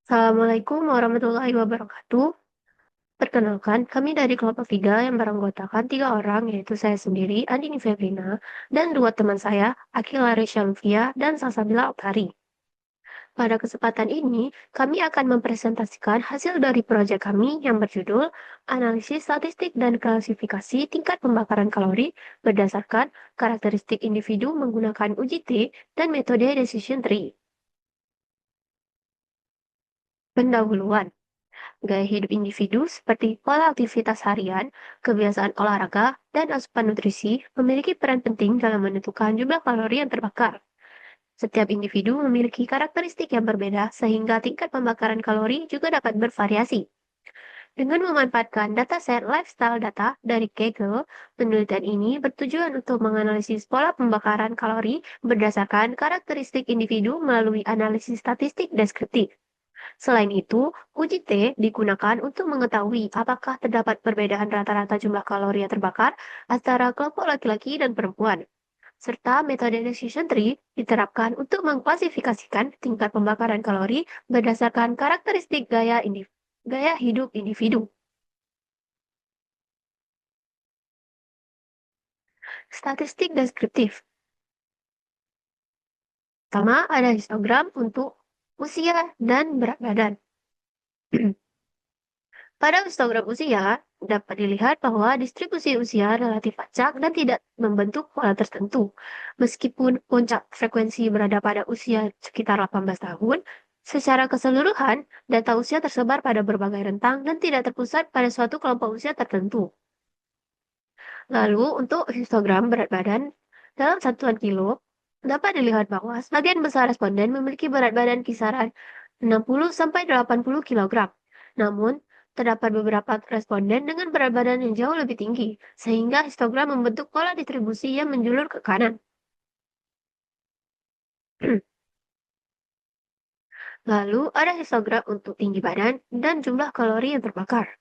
Assalamualaikum warahmatullahi wabarakatuh. Perkenalkan, kami dari kelompok 3 yang beranggotakan 3 orang, yaitu saya sendiri, Andini Febrina, dan dua teman saya, Akila Resya Lufia dan Salsabila Oktari. Pada kesempatan ini, kami akan mempresentasikan hasil dari proyek kami yang berjudul Analisis Statistik dan Klasifikasi Tingkat Pembakaran Kalori berdasarkan karakteristik individu menggunakan uji T dan metode Decision Tree. Pendahuluan. Gaya hidup individu seperti pola aktivitas harian, kebiasaan olahraga, dan asupan nutrisi memiliki peran penting dalam menentukan jumlah kalori yang terbakar. Setiap individu memiliki karakteristik yang berbeda sehingga tingkat pembakaran kalori juga dapat bervariasi. Dengan memanfaatkan dataset lifestyle data dari Kaggle, penelitian ini bertujuan untuk menganalisis pola pembakaran kalori berdasarkan karakteristik individu melalui analisis statistik deskriptif. Selain itu, uji T digunakan untuk mengetahui apakah terdapat perbedaan rata-rata jumlah kalori yang terbakar antara kelompok laki-laki dan perempuan. Serta metode decision tree diterapkan untuk mengklasifikasikan tingkat pembakaran kalori berdasarkan karakteristik gaya hidup individu. Statistik deskriptif. Pertama, ada histogram untuk usia dan berat badan. Pada histogram usia, dapat dilihat bahwa distribusi usia relatif acak dan tidak membentuk pola tertentu. Meskipun puncak frekuensi berada pada usia sekitar 18 tahun, secara keseluruhan, data usia tersebar pada berbagai rentang dan tidak terpusat pada suatu kelompok usia tertentu. Lalu, untuk histogram berat badan dalam satuan kilo, dapat dilihat bahwa sebagian besar responden memiliki berat badan kisaran 60-80 kg. Namun, terdapat beberapa responden dengan berat badan yang jauh lebih tinggi, sehingga histogram membentuk pola distribusi yang menjulur ke kanan. Lalu, ada histogram untuk tinggi badan dan jumlah kalori yang terbakar.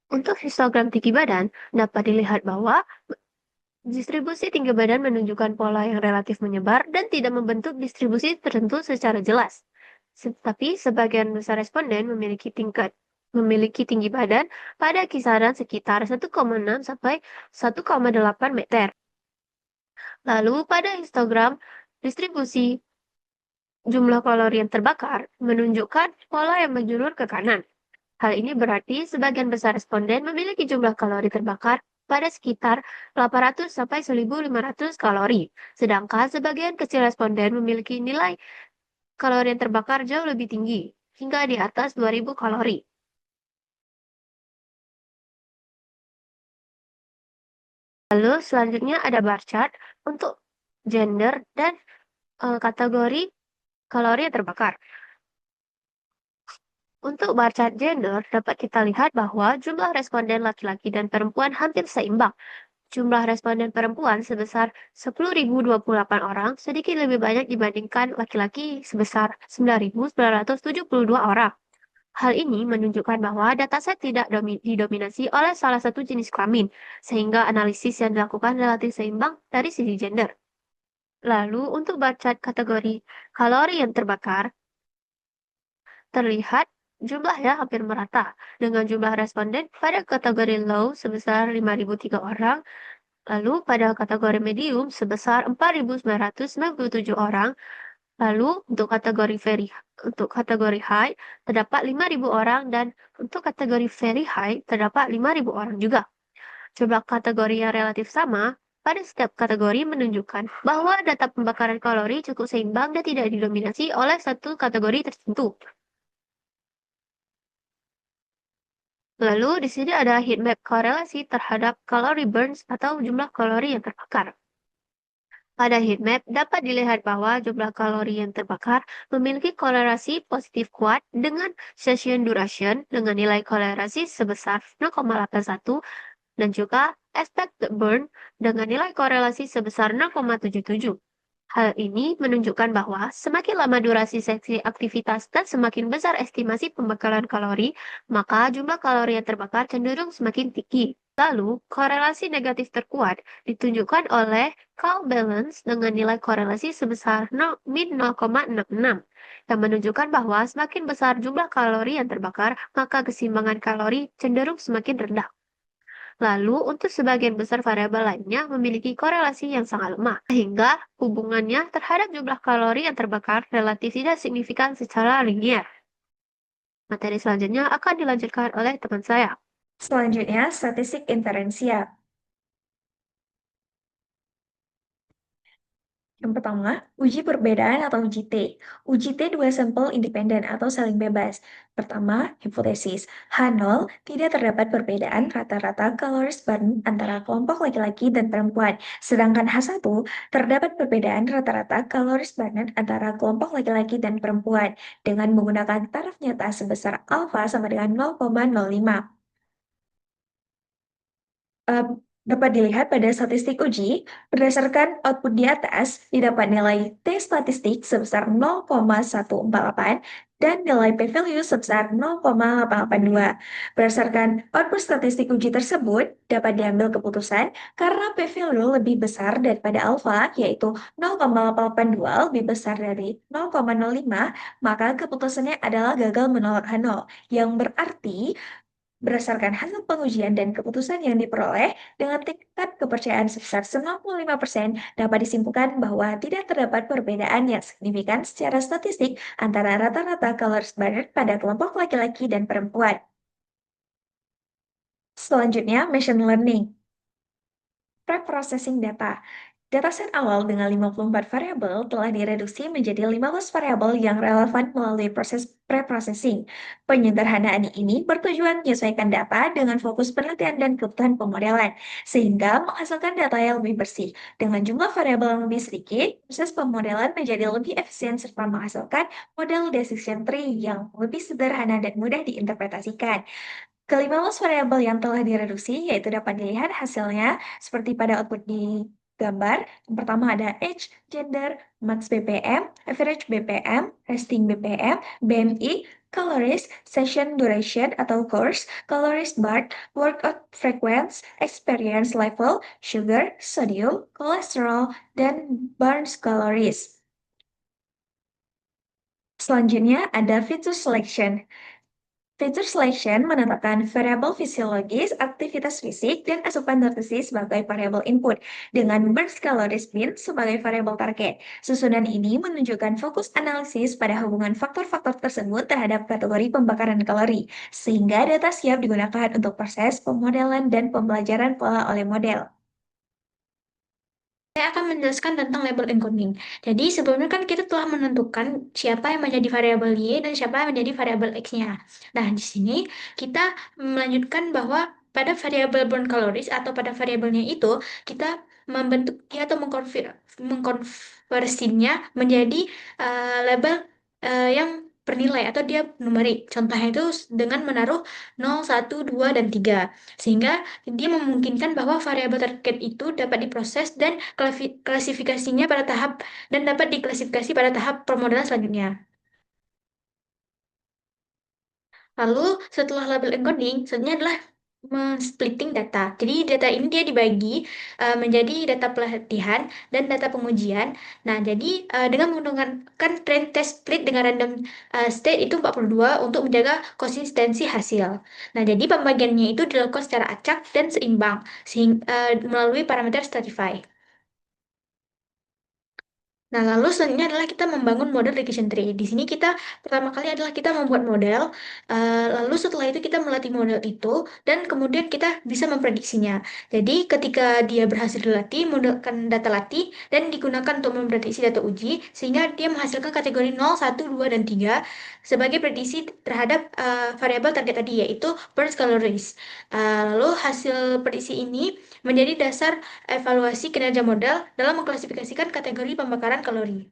Untuk histogram tinggi badan, dapat dilihat bahwa distribusi tinggi badan menunjukkan pola yang relatif menyebar dan tidak membentuk distribusi tertentu secara jelas. Tetapi sebagian besar responden memiliki tinggi badan pada kisaran sekitar 1,6 sampai 1,8 meter. Lalu pada histogram distribusi jumlah kalori yang terbakar menunjukkan pola yang menjulur ke kanan. Hal ini berarti sebagian besar responden memiliki jumlah kalori terbakar pada sekitar 800 sampai 1.500 kalori, sedangkan sebagian kecil responden memiliki nilai kalori yang terbakar jauh lebih tinggi, hingga di atas 2.000 kalori. Lalu selanjutnya ada bar chart untuk gender dan kategori kalori yang terbakar. Untuk bar chart gender, dapat kita lihat bahwa jumlah responden laki-laki dan perempuan hampir seimbang. Jumlah responden perempuan sebesar 10.028 orang, sedikit lebih banyak dibandingkan laki-laki sebesar 9.972 orang. Hal ini menunjukkan bahwa dataset tidak didominasi oleh salah satu jenis kelamin, sehingga analisis yang dilakukan relatif seimbang dari sisi gender. Lalu, untuk bar chart kategori kalori yang terbakar, terlihat jumlahnya hampir merata, dengan jumlah responden pada kategori low sebesar 5.003 orang, lalu pada kategori medium sebesar 4.997 orang, lalu untuk kategori high terdapat 5.000 orang dan untuk kategori very high terdapat 5.000 orang juga. Jumlah kategori yang relatif sama pada setiap kategori menunjukkan bahwa data pembakaran kalori cukup seimbang dan tidak didominasi oleh satu kategori tertentu. Lalu di sini ada heat map korelasi terhadap calorie burns atau jumlah kalori yang terbakar. Pada heat map dapat dilihat bahwa jumlah kalori yang terbakar memiliki korelasi positif kuat dengan session duration dengan nilai korelasi sebesar 0,81 dan juga expected burn dengan nilai korelasi sebesar 0,77. Hal ini menunjukkan bahwa semakin lama durasi seksi aktivitas dan semakin besar estimasi pembakaran kalori, maka jumlah kalori yang terbakar cenderung semakin tinggi. Lalu, korelasi negatif terkuat ditunjukkan oleh Cal Balance dengan nilai korelasi sebesar min 0,66, yang menunjukkan bahwa semakin besar jumlah kalori yang terbakar, maka keseimbangan kalori cenderung semakin rendah. Lalu, untuk sebagian besar variabel lainnya memiliki korelasi yang sangat lemah, sehingga hubungannya terhadap jumlah kalori yang terbakar relatif tidak signifikan secara linear. Materi selanjutnya akan dilanjutkan oleh teman saya. Selanjutnya, statistik inferensial. Yang pertama, uji perbedaan atau uji T. Uji T dua sampel independen atau saling bebas. Pertama, hipotesis. H0 tidak terdapat perbedaan rata-rata calories burn antara kelompok laki-laki dan perempuan. Sedangkan H1 terdapat perbedaan rata-rata calories burn antara kelompok laki-laki dan perempuan dengan menggunakan taraf nyata sebesar alfa sama dengan 0,05. Eh, Dapat dilihat pada statistik uji, berdasarkan output di atas, didapat nilai T statistik sebesar 0,148 dan nilai p-value sebesar 0,882. Berdasarkan output statistik uji tersebut, dapat diambil keputusan karena p-value lebih besar daripada alfa, yaitu 0,882 lebih besar dari 0,05, maka keputusannya adalah gagal menolak H0, yang berarti berdasarkan hasil pengujian dan keputusan yang diperoleh, dengan tingkat kepercayaan sebesar 95%, dapat disimpulkan bahwa tidak terdapat perbedaan yang signifikan secara statistik antara rata-rata calories burn pada kelompok laki-laki dan perempuan. Selanjutnya, machine learning. Preprocessing data. Dataset awal dengan 54 variabel telah direduksi menjadi 15 variabel yang relevan melalui proses preprocessing. Penyederhanaan ini bertujuan menyesuaikan data dengan fokus penelitian dan kebutuhan pemodelan, sehingga menghasilkan data yang lebih bersih. Dengan jumlah variabel yang lebih sedikit, proses pemodelan menjadi lebih efisien serta menghasilkan model decision tree yang lebih sederhana dan mudah diinterpretasikan. Ke-15 variabel yang telah direduksi yaitu dapat dilihat hasilnya seperti pada output di gambar. Yang pertama ada age, gender, max BPM, average BPM, resting BPM, BMI, calories, session duration atau course, calories bar, workout frequency, experience level, sugar, sodium, cholesterol, dan burns calories. Selanjutnya ada feature selection. Feature selection menetapkan variabel fisiologis, aktivitas fisik, dan asupan nutrisi sebagai variabel input, dengan burst calories mean sebagai variabel target. Susunan ini menunjukkan fokus analisis pada hubungan faktor-faktor tersebut terhadap kategori pembakaran kalori, sehingga data siap digunakan untuk proses pemodelan dan pembelajaran pola oleh model. Saya akan menjelaskan tentang label encoding. Jadi sebelumnya kan kita telah menentukan siapa yang menjadi variabel Y dan siapa yang menjadi variabel X-nya. Nah, di sini kita melanjutkan bahwa pada variabel burn calories atau pada variabelnya itu kita membentuknya atau mengkonversinya menjadi label yang bernilai atau dia numerik. Contohnya itu dengan menaruh 0, 1, 2, dan 3. Sehingga dia memungkinkan bahwa variabel target itu dapat diproses dan klasifikasinya pada tahap dan dapat diklasifikasi pada tahap pemodelan selanjutnya. Lalu setelah label encoding, selanjutnya adalah splitting data. Jadi data ini dia dibagi menjadi data pelatihan dan data pengujian. Nah, jadi dengan menggunakan trend test split dengan random state itu 42 untuk menjaga konsistensi hasil. Nah, jadi pembagiannya itu dilakukan secara acak dan seimbang melalui parameter Stratify. Nah, lalu selanjutnya adalah kita membangun model regression tree. Di sini kita pertama kali adalah kita membuat model, lalu setelah itu kita melatih model itu, dan kemudian kita bisa memprediksinya. Jadi ketika dia berhasil dilatih, menggunakan data latih, dan digunakan untuk memprediksi data uji, sehingga dia menghasilkan kategori 0, 1, 2, dan 3 sebagai prediksi terhadap variabel target tadi, yaitu burn calories. Lalu hasil prediksi ini menjadi dasar evaluasi kinerja model dalam mengklasifikasikan kategori pembakaran kalori.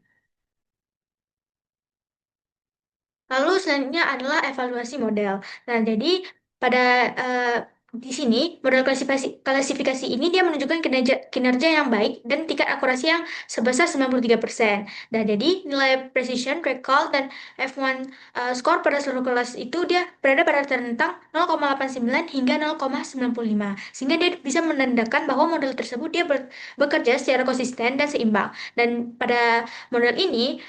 Lalu selanjutnya adalah evaluasi model. Nah, jadi pada di sini model klasifikasi ini dia menunjukkan kinerja yang baik dan tingkat akurasi yang sebesar 93%. Dan jadi nilai precision, recall, dan F1 score pada seluruh kelas itu dia berada pada rentang 0,89 hingga 0,95. Sehingga dia bisa menandakan bahwa model tersebut dia bekerja secara konsisten dan seimbang. Dan pada model ini,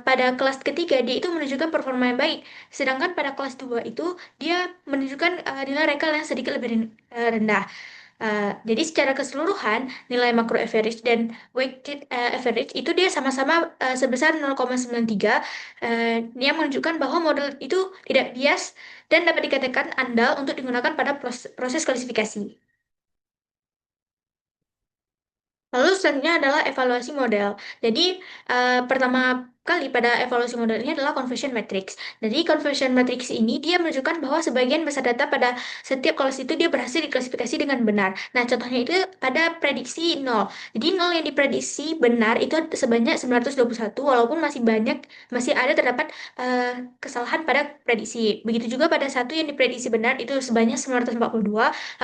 pada kelas ketiga dia itu menunjukkan performa yang baik. Sedangkan pada kelas 2 itu dia menunjukkan nilai recall yang sedikit lebih rendah. Jadi secara keseluruhan nilai macro average dan weighted average itu dia sama-sama sebesar 0,93 yang menunjukkan bahwa model itu tidak bias dan dapat dikatakan andal untuk digunakan pada proses klasifikasi. Lalu selanjutnya adalah evaluasi model. Jadi pertama kali pada evaluasi model ini adalah conversion matrix. Jadi conversion matrix ini dia menunjukkan bahwa sebagian besar data pada setiap kelas itu dia berhasil diklasifikasi dengan benar. Nah, contohnya itu pada prediksi 0. Jadi 0 yang diprediksi benar itu sebanyak 921 walaupun masih ada terdapat kesalahan pada prediksi. Begitu juga pada satu yang diprediksi benar itu sebanyak 942.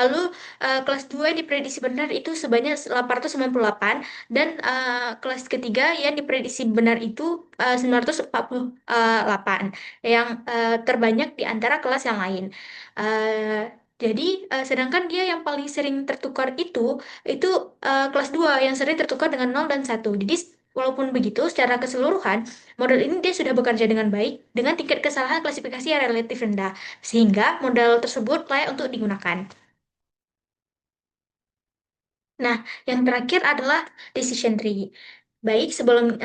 Lalu kelas 2 yang diprediksi benar itu sebanyak 898 dan kelas ketiga yang diprediksi benar itu 948 yang terbanyak di antara kelas yang lain. Jadi sedangkan dia yang paling sering tertukar itu kelas 2 yang sering tertukar dengan 0 dan 1. Jadi walaupun begitu secara keseluruhan model ini dia sudah bekerja dengan baik dengan tingkat kesalahan klasifikasi yang relatif rendah sehingga model tersebut layak untuk digunakan. Nah, yang terakhir adalah decision tree. Baik, sebelum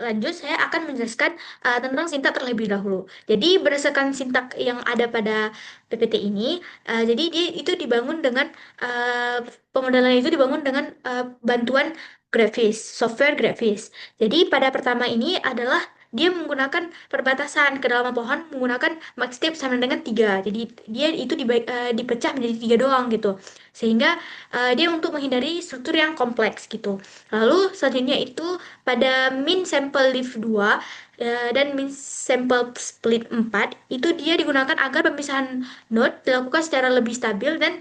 lanjut, saya akan menjelaskan tentang sintak terlebih dahulu. Jadi, berdasarkan sintak yang ada pada PPT ini, jadi dia itu dibangun dengan pemodelan itu dibangun dengan bantuan grafis, software grafis. Jadi, pada pertama ini adalah dia menggunakan perbatasan kedalaman pohon menggunakan max step sama dengan 3. Jadi, dia itu dipecah menjadi 3 doang gitu. Sehingga dia untuk menghindari struktur yang kompleks gitu. Lalu selanjutnya itu pada min sample leaf 2 dan min sample split 4 itu dia digunakan agar pemisahan node dilakukan secara lebih stabil dan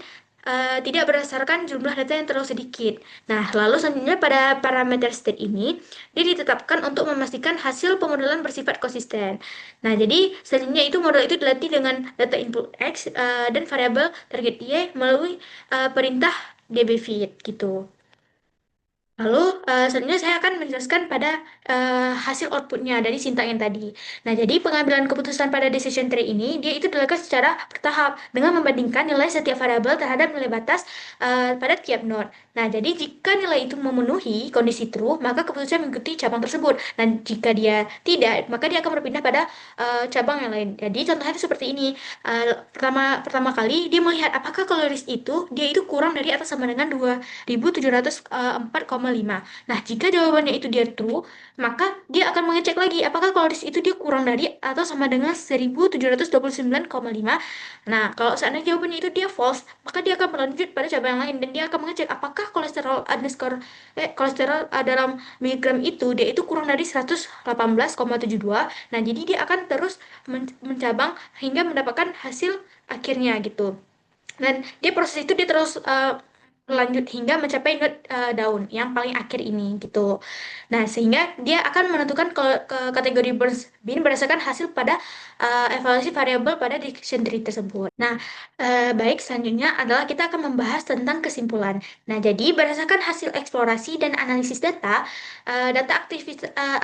tidak berdasarkan jumlah data yang terlalu sedikit. Nah, lalu selanjutnya pada parameter state ini dia ditetapkan untuk memastikan hasil pemodelan bersifat konsisten. Nah, jadi selanjutnya itu model itu dilatih dengan data input X dan variabel target Y melalui perintah dbfit gitu. Lalu selanjutnya saya akan menjelaskan pada hasil outputnya dari sintak yang tadi. Nah, jadi pengambilan keputusan pada decision tree ini dia itu dilakukan secara bertahap dengan membandingkan nilai setiap variabel terhadap nilai batas pada tiap node. Nah, jadi jika nilai itu memenuhi kondisi true, maka keputusan mengikuti cabang tersebut. Dan jika dia tidak, maka dia akan berpindah pada cabang yang lain. Jadi contohnya itu seperti ini. Pertama kali dia melihat apakah kaloris itu dia itu kurang dari atau sama dengan 2704,5. Nah, jika jawabannya itu dia true, maka dia akan mengecek lagi apakah kaloris itu dia kurang dari atau sama dengan 1729,5. Nah, kalau seandainya jawabannya itu dia false, maka dia akan berlanjut pada cabang yang lain dan dia akan mengecek apakah kolesterol dalam miligram itu dia itu kurang dari 118,72. Nah, jadi dia akan terus mencabang hingga mendapatkan hasil akhirnya gitu. Dan proses itu dia terus lanjut hingga mencapai node daun yang paling akhir ini gitu. Nah, sehingga dia akan menentukan kategori Burns bin berdasarkan hasil pada evaluasi variabel pada decision tree tersebut. Nah, baik selanjutnya adalah kita akan membahas tentang kesimpulan. Nah, jadi berdasarkan hasil eksplorasi dan analisis data,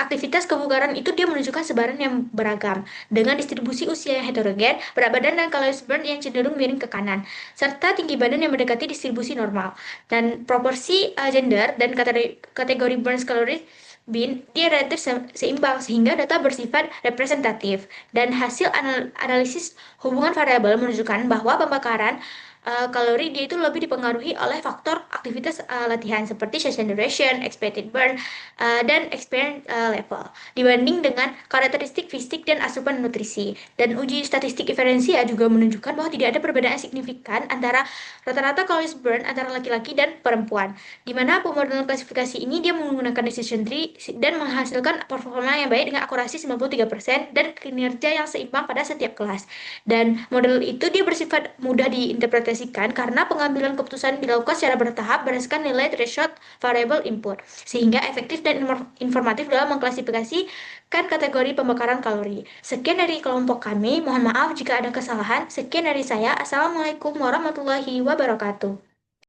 aktivitas kebugaran itu dia menunjukkan sebaran yang beragam dengan distribusi usia yang heterogen, berat badan dan calories burn yang cenderung miring ke kanan, serta tinggi badan yang mendekati distribusi normal. Dan proporsi gender dan kategori Burns calories bin dia relatif seimbang sehingga data bersifat representatif dan hasil analisis hubungan variabel menunjukkan bahwa pembakaran kalori dia itu lebih dipengaruhi oleh faktor aktivitas latihan seperti session duration, expected burn, dan experience level dibanding dengan karakteristik fisik dan asupan nutrisi. Dan uji statistik inferensia juga menunjukkan bahwa tidak ada perbedaan signifikan antara rata-rata calories burn antara laki-laki dan perempuan, di mana pemodelan klasifikasi ini dia menggunakan decision tree dan menghasilkan performa yang baik dengan akurasi 93% dan kinerja yang seimbang pada setiap kelas. Dan model itu dia bersifat mudah diinterpretasi diklasifikasikan karena pengambilan keputusan dilakukan secara bertahap berdasarkan nilai threshold variable input, sehingga efektif dan informatif dalam mengklasifikasikan kategori pembakaran kalori. Sekian dari kelompok kami, mohon maaf jika ada kesalahan. Sekian dari saya, Assalamualaikum warahmatullahi wabarakatuh.